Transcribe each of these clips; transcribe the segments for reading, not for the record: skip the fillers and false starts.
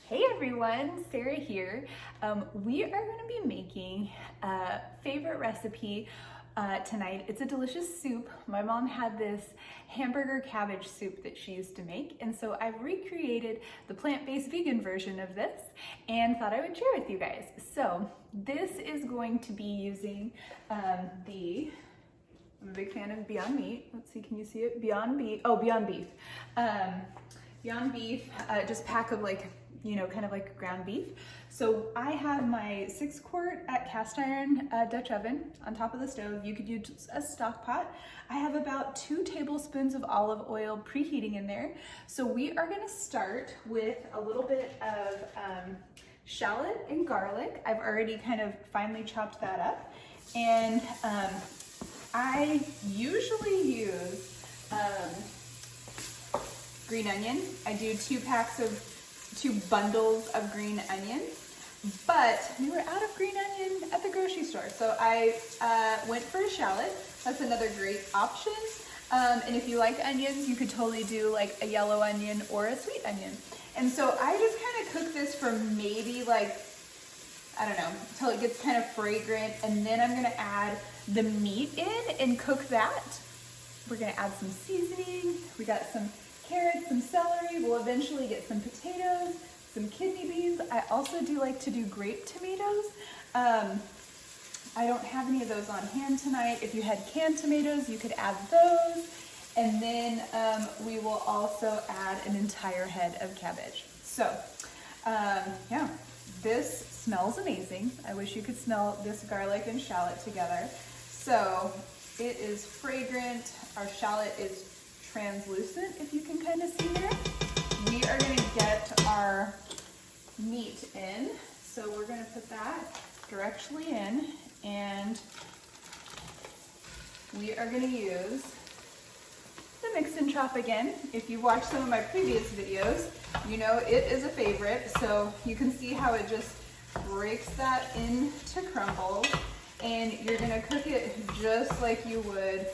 Hey everyone, Sarah here. We are going to be making a favorite recipe tonight. It's a delicious soup. My mom had this hamburger cabbage soup that she used to make, and so I've recreated the plant-based vegan version of this and thought I would share with you guys. So this is going to be using I'm a big fan of Beyond Meat. Let's see, can you see it? Beyond Beef. Beyond Beef, just pack of kind of like ground beef. So I have my 6-quart at cast iron Dutch oven on top of the stove. You could use a stock pot. I have about 2 tablespoons of olive oil preheating in there. So we are gonna start with a little bit of shallot and garlic. I've already kind of finely chopped that up. And I usually use green onion. I do 2 bundles of green onion, but we were out of green onion at the grocery store. So I went for a shallot. That's another great option. And if you like onions, you could totally do like a yellow onion or a sweet onion. And so I just kind of cook this for maybe I don't know, until it gets kind of fragrant. And then I'm gonna add the meat in and cook that. We're gonna add some seasoning. We got some carrots, some celery. We'll eventually get some potatoes, some kidney beans. I also do like to do grape tomatoes. I don't have any of those on hand tonight. If you had canned tomatoes, you could add those. And then we will also add an entire head of cabbage. So yeah, this smells amazing. I wish you could smell this garlic and shallot together. So it is fragrant. Our shallot is translucent, if you can kind of see there. We are going to get our meat in. So we're going to put that directly in, and we are going to use the mix and chop again. If you watched some of my previous videos, you know it is a favorite. So you can see how it just breaks that into crumbles, and you're going to cook it just like you would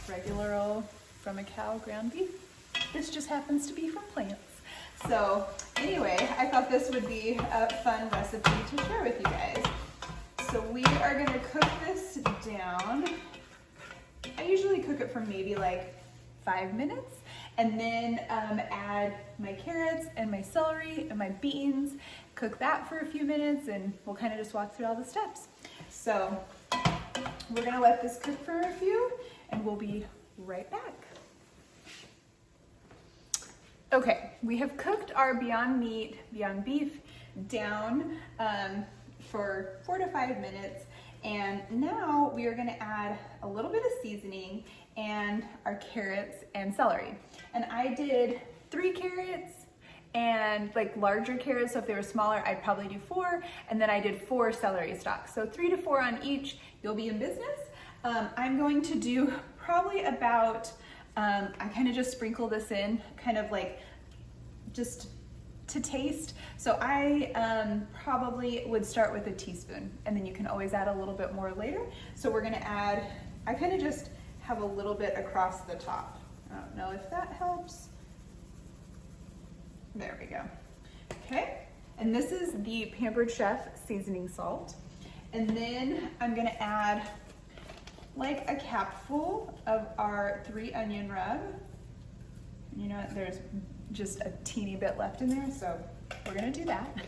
regular old from a cow ground beef. This just happens to be from plants. So anyway, I thought this would be a fun recipe to share with you guys. So we are gonna cook this down. I usually cook it for maybe 5 minutes, and then add my carrots and my celery and my beans, cook that for a few minutes, and we'll kind of just walk through all the steps. So we're gonna let this cook for a few, and we'll be right back. Okay, we have cooked our Beyond Beef down for 4 to 5 minutes, and now we are going to add a little bit of seasoning and our carrots and celery. And I did 3 carrots and larger carrots, so if they were smaller I'd probably do 4, and then I did 4 celery stalks, so 3 to 4 on each. You'll be in business. I'm going to do probably about I kind of just sprinkle this in, kind of just to taste. So I probably would start with a teaspoon, and then you can always add a little bit more later. So we're gonna add, I kind of just have a little bit across the top. I don't know if that helps. There we go. Okay, and this is the Pampered Chef seasoning salt. And then I'm gonna add a capful of our 3 onion rub. You know what, there's just a teeny bit left in there, so we're gonna do that.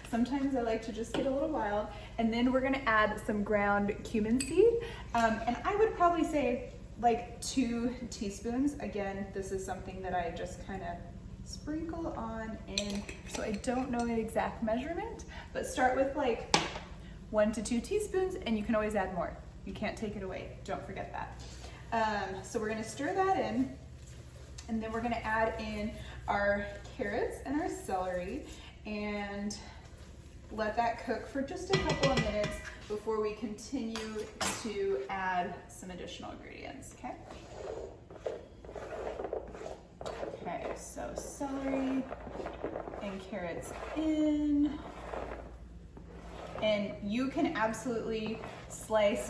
Sometimes I like to just get a little wild. And then we're gonna add some ground cumin seed. And I would probably say 2 teaspoons. Again, this is something that I just kind of sprinkle on in, so I don't know the exact measurement, but start with 1 to 2 teaspoons, and you can always add more. You can't take it away, don't forget that. So we're gonna stir that in, and then we're gonna add in our carrots and our celery and let that cook for just a couple of minutes before we continue to add some additional ingredients, okay? Okay, so celery and carrots in. And you can absolutely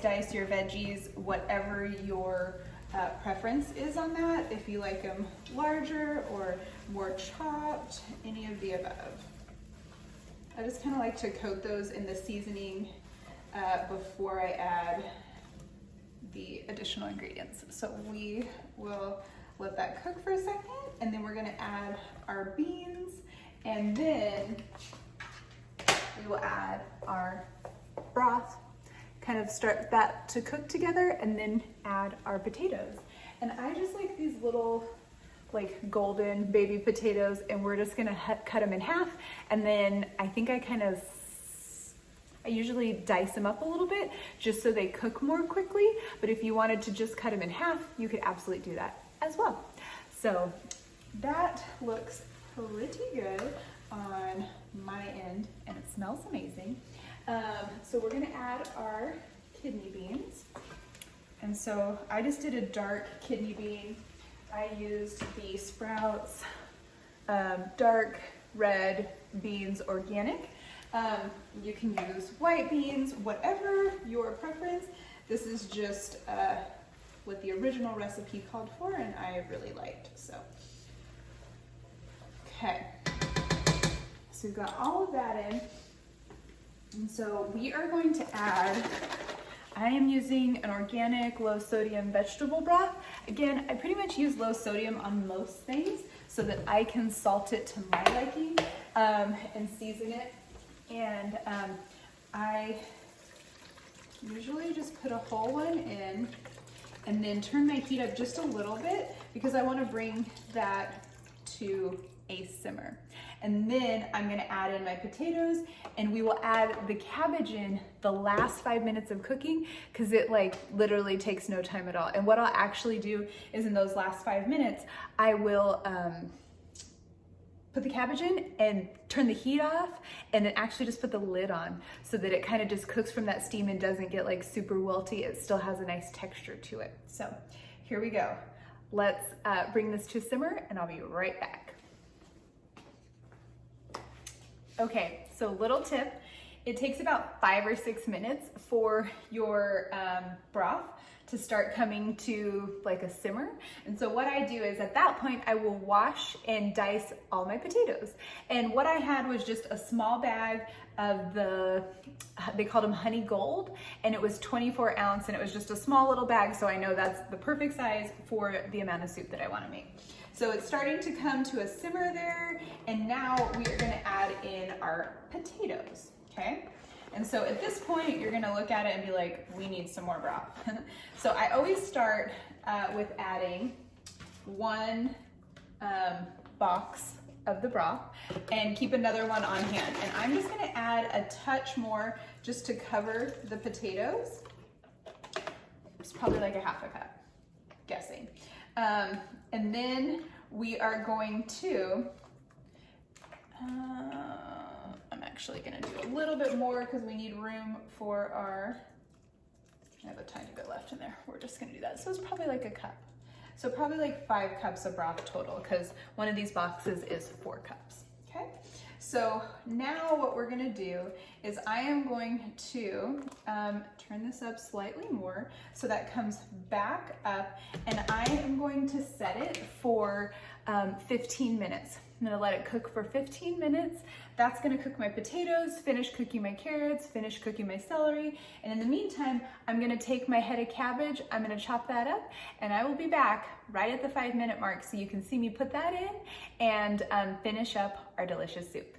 dice your veggies, whatever your preference is on that, if you like them larger or more chopped, any of the above. I just kind of like to coat those in the seasoning before I add the additional ingredients. So we will let that cook for a second, and then we're gonna add our beans, and then we will add our broth, kind of start that to cook together, and then add our potatoes. And I just like these little like golden baby potatoes, and we're just gonna cut them in half, and then I usually dice them up a little bit just so they cook more quickly, but if you wanted to just cut them in half, you could absolutely do that as well. So that looks pretty good on my end, and it smells amazing. So we're gonna add our kidney beans. And so I just did a dark kidney bean. I used the Sprouts dark red beans organic. You can use white beans, whatever your preference. This is just what the original recipe called for, and I really liked, so. Okay, so we've got all of that in. And so we are going to add, I am using an organic low sodium vegetable broth. Again, I pretty much use low sodium on most things so that I can salt it to my liking and season it. And I usually just put a whole one in and then turn my heat up just a little bit because I want to bring that to a simmer. And then I'm gonna add in my potatoes, and we will add the cabbage in the last 5 minutes of cooking because it like literally takes no time at all. And what I'll actually do is in those last 5 minutes, I will put the cabbage in and turn the heat off, and then actually just put the lid on so that it kind of just cooks from that steam and doesn't get like super wilty. It still has a nice texture to it. So here we go. Let's bring this to a simmer, and I'll be right back. Okay, so little tip, it takes about 5 or 6 minutes for your broth to start coming to like a simmer. And so what I do is at that point, I will wash and dice all my potatoes. And what I had was just a small bag of they called them honey gold, and it was 24 ounce, and it was just a small little bag. So I know that's the perfect size for the amount of soup that I wanna make. So it's starting to come to a simmer there, and now we are gonna add in our potatoes, okay? And so at this point, you're gonna look at it and be like, we need some more broth. So I always start with adding 1 box of the broth and keep another one on hand. And I'm just gonna add a touch more just to cover the potatoes. It's probably like a half a cup, guessing. And then we are going to, I'm actually gonna do a little bit more because we need room for our, I have a tiny bit left in there. We're just gonna do that. So it's probably like a cup. So probably like 5 cups of broth total because one of these boxes is 4 cups, okay? So now what we're gonna do is I am going to turn this up slightly more so that comes back up, and I am going to set it for 15 minutes. I'm gonna let it cook for 15 minutes. That's gonna cook my potatoes, finish cooking my carrots, finish cooking my celery. And in the meantime, I'm gonna take my head of cabbage, I'm gonna chop that up, and I will be back right at the 5-minute mark so you can see me put that in and finish up our delicious soup.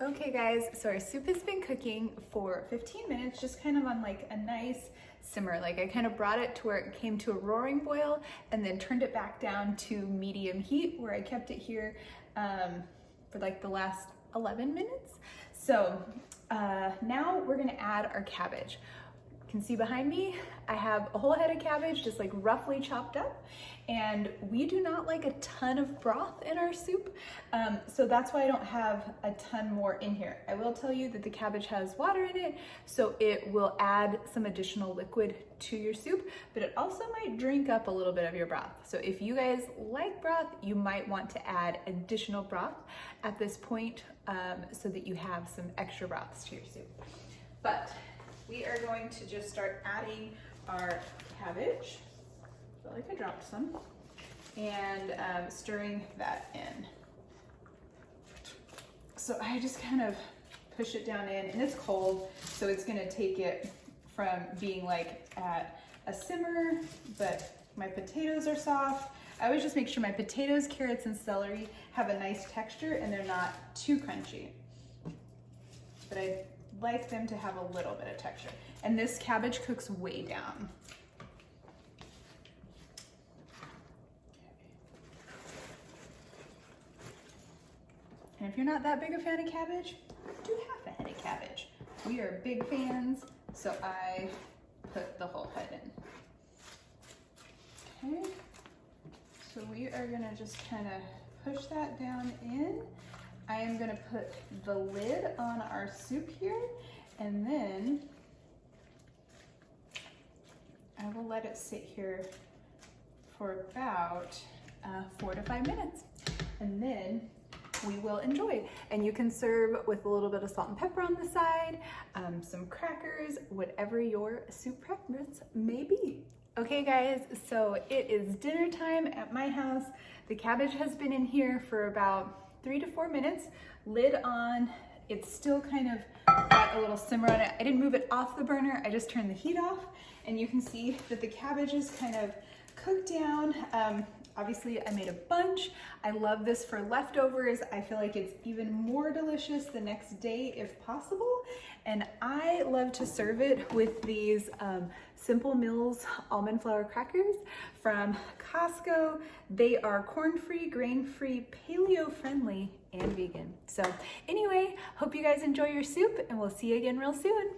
Okay guys, so our soup has been cooking for 15 minutes, just kind of on like a nice simmer. Like I kind of brought it to where it came to a roaring boil and then turned it back down to medium heat where I kept it here for like the last 11 minutes. So now we're gonna add our cabbage. You can see behind me, I have a whole head of cabbage just like roughly chopped up, and we do not like a ton of broth in our soup, so that's why I don't have a ton more in here. I will tell you that the cabbage has water in it, so it will add some additional liquid to your soup, but it also might drink up a little bit of your broth. So if you guys like broth, you might want to add additional broth at this point so that you have some extra broths to your soup. But we are going to just start adding our cabbage. I feel like I dropped some. And stirring that in. So I just kind of push it down in, and it's cold, so it's gonna take it from being like at a simmer, but my potatoes are soft. I always just make sure my potatoes, carrots, and celery have a nice texture and they're not too crunchy. But I like them to have a little bit of texture. And this cabbage cooks way down. And if you're not that big a fan of cabbage, do half a head of cabbage. We are big fans, so I put the whole head in. Okay. So we are gonna just kind of push that down in. I am gonna put the lid on our soup here, and then I will let it sit here for about 4 to 5 minutes. And then we will enjoy. And you can serve with a little bit of salt and pepper on the side, some crackers, whatever your soup preference may be. Okay guys, so it is dinner time at my house. The cabbage has been in here for about 3 to 4 minutes, lid on. It's still kind of got a little simmer on it. I didn't move it off the burner, I just turned the heat off, and you can see that the cabbage is kind of cooked down. Obviously I made a bunch. I love this for leftovers. I feel like it's even more delicious the next day if possible. And I love to serve it with these Simple Mills almond flour crackers from Costco. They are corn-free, grain-free, paleo-friendly, and vegan. So anyway, hope you guys enjoy your soup, and we'll see you again real soon.